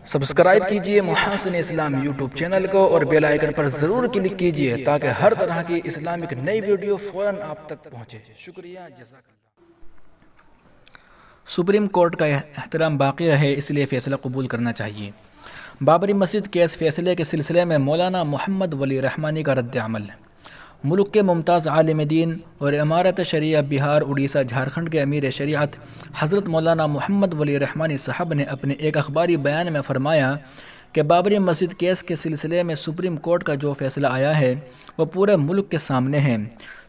Subscribe کیجئے محاسن اسلام YouTube channel کو اور بیل آئیکن پر ضرور کلک کیجئے تاکہ ہر طرح کی اسلامک نئی ویڈیو فوراً آپ تک پہنچے۔ شکریہ، جزاک اللہ۔ سپریم کورٹ کا احترام باقی رہے، اس لیے فیصلہ قبول کرنا چاہیے۔ بابری مسجد کیس فیصلے کے سلسلے میں مولانا محمد ولی رحمانی کا رد عمل۔ ملک کے ممتاز عالم دین اور امارت شریعہ بہار، اڑیسہ، جھارکھنڈ کے امیر شریعت حضرت مولانا محمد ولی رحمانی صاحب نے اپنے ایک اخباری بیان میں فرمایا کہ بابری مسجد کیس کے سلسلے میں سپریم کورٹ کا جو فیصلہ آیا ہے وہ پورے ملک کے سامنے ہے۔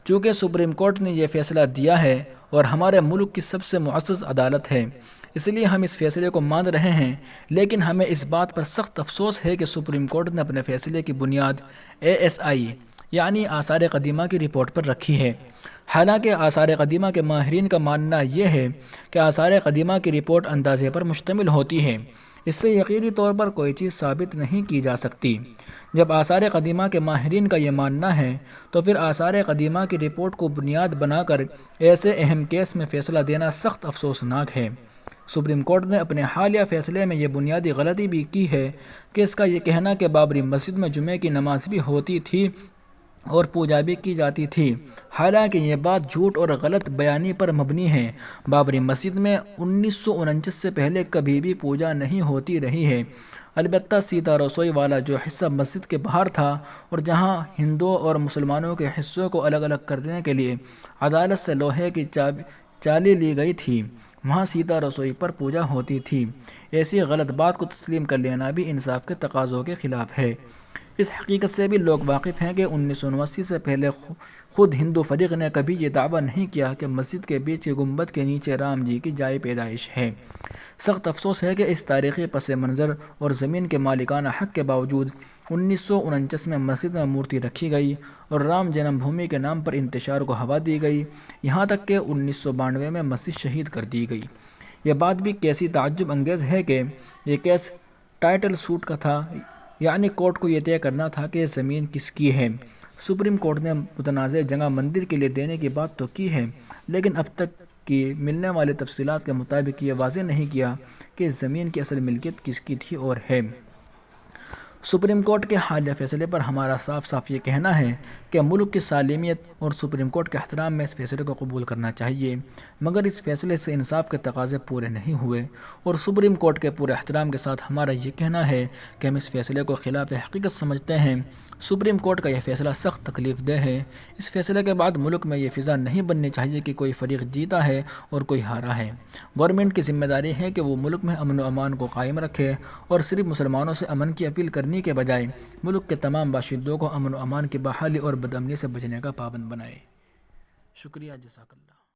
چونکہ سپریم کورٹ نے یہ فیصلہ دیا ہے اور ہمارے ملک کی سب سے معزز عدالت ہے، اس لیے ہم اس فیصلے کو مان رہے ہیں، لیکن ہمیں اس بات پر سخت افسوس ہے کہ سپریم کورٹ نے اپنے فیصلے کی بنیاد ASI یعنی آثار قدیمہ کی رپورٹ پر رکھی ہے۔ حالانکہ آثار قدیمہ کے ماہرین کا ماننا یہ ہے کہ آثار قدیمہ کی رپورٹ اندازے پر مشتمل ہوتی ہے، اس سے یقینی طور پر کوئی چیز ثابت نہیں کی جا سکتی۔ جب آثار قدیمہ کے ماہرین کا یہ ماننا ہے تو پھر آثار قدیمہ کی رپورٹ کو بنیاد بنا کر ایسے اہم کیس میں فیصلہ دینا سخت افسوسناک ہے۔ سپریم کورٹ نے اپنے حالیہ فیصلے میں یہ بنیادی غلطی بھی کی ہے کہ اس کا یہ کہنا کہ بابری مسجد میں جمعے کی نماز بھی ہوتی تھی اور پوجا بھی کی جاتی تھی، حالانکہ یہ بات جھوٹ اور غلط بیانی پر مبنی ہے۔ بابری مسجد میں 1949 سے پہلے کبھی بھی پوجا نہیں ہوتی رہی ہے، البتہ سیدھا رسوئی والا جو حصہ مسجد کے باہر تھا اور جہاں ہندوؤں اور مسلمانوں کے حصوں کو الگ الگ کرنے کے لیے عدالت سے لوہے کی چالی لی گئی تھی، وہاں سیدھا رسوئی پر پوجا ہوتی تھی۔ ایسی غلط بات کو تسلیم کر لینا بھی انصاف کے تقاضوں کے خلاف ہے۔ اس حقیقت سے بھی لوگ واقف ہیں کہ 1979 سے پہلے خود ہندو فریق نے کبھی یہ دعویٰ نہیں کیا کہ مسجد کے بیچ کے گنبد کے نیچے رام جی کی جائے پیدائش ہے۔ سخت افسوس ہے کہ اس تاریخی پس منظر اور زمین کے مالکانہ حق کے باوجود 1949 میں مسجد میں مورتی رکھی گئی اور رام جنم بھومی کے نام پر انتشار کو ہوا دی گئی، یہاں تک کہ 1992 میں مسجد شہید کر دی گئی۔ یہ بات بھی کیسی تعجب انگیز ہے کہ یہ کیس ٹائٹل سوٹ کا تھا، یعنی کورٹ کو یہ طے کرنا تھا کہ زمین کس کی ہے۔ سپریم کورٹ نے متنازع جگہ مندر کے لیے دینے کی بات تو کی ہے، لیکن اب تک کی ملنے والی تفصیلات کے مطابق یہ واضح نہیں کیا کہ زمین کی اصل ملکیت کس کی تھی اور ہے۔ سپریم کورٹ کے حالیہ فیصلے پر ہمارا صاف صاف یہ کہنا ہے کہ ملک کی سالمیت اور سپریم کورٹ کے احترام میں اس فیصلے کو قبول کرنا چاہیے، مگر اس فیصلے سے انصاف کے تقاضے پورے نہیں ہوئے، اور سپریم کورٹ کے پورے احترام کے ساتھ ہمارا یہ کہنا ہے کہ ہم اس فیصلے کو خلاف حقیقت سمجھتے ہیں۔ سپریم کورٹ کا یہ فیصلہ سخت تکلیف دہ ہے۔ اس فیصلے کے بعد ملک میں یہ فضا نہیں بننی چاہیے کہ کوئی فریق جیتا ہے اور کوئی ہارا ہے۔ گورنمنٹ کی ذمہ داری ہے کہ وہ ملک میں امن و امان کو قائم رکھے اور صرف مسلمانوں سے امن کی اپیل کرنے کے بجائے ملک کے تمام باشندوں کو امن و امان کی بحالی اور بد امنی سے بچنے کا پابند بنائے۔ شکریہ، جزاک اللہ۔